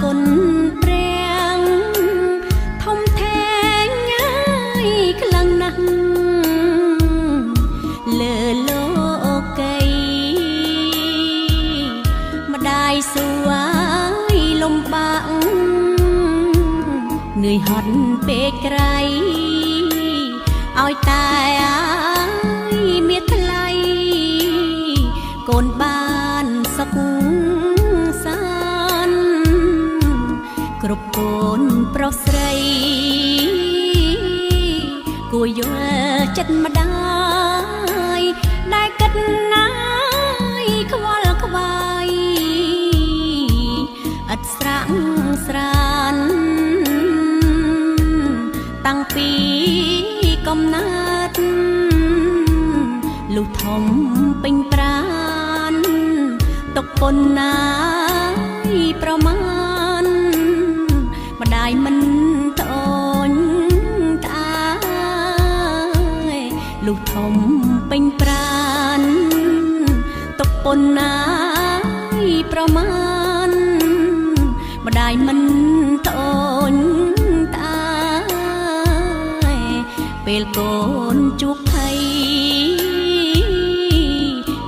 គុណព្រះធំធេងហើយខ្លាំងណាស់លើលោកីម្ដាយសួយលំបាកនឿយហត់ពេកក្រៃឲ្យតែមានថ្លៃកូនបានសុខសាន្តគ្រប់កូនប្រុសស្រីគួរយល់ចិត្តម្ដាយដែលគិតណាយខ្វល់ខ្វាយឥតស្រាក់ស្រានតាំងពីកំណើតលុះធំពេញប្រានទុកប៉ុនណាយប្រមាណម្ដាយមិនត្អូញត្អាយលុះធំពេញប្រានទុកប៉ុនណាយប្រមាណម្ដាយមិនត្អូញត្អាយពេលកូនជួបភ័យ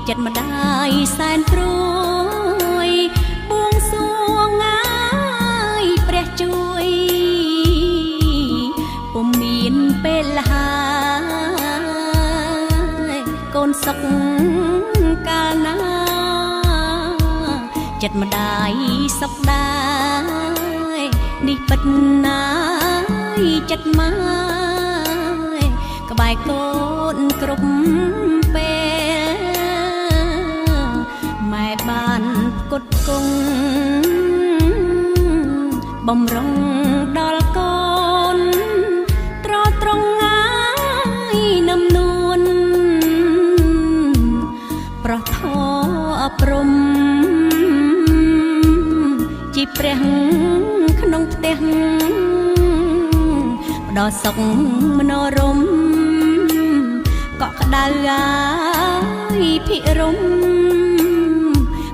ចិត្តម្ដាយសែនព្រួយបួងសួងងាយព្រះជួយពុំមានពេលហើយកូនសុខកាលណាចិត្តម្ដាយសុខដែរនេះពិតណាយចិត្តមកក្បែរកូនគ្រប់ពេលម៉ែបានផ្គត់ផ្គង់បំរុងដល់កូនត្រត្រង់ងាយនឹមនួនប្រោះធម៌អប់រំជីព្រះក្នុងផ្ទះផ្ដោសុខមនោរម្យកក់ក្ដៅហើយភិរម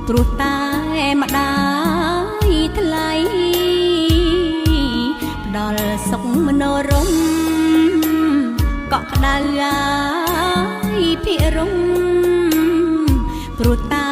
ព្រោះតែម្ដាយថ្លៃផ្ដល់សុខមនោរម្យកក់ក្ដៅហើយភិរមព្រោះតែ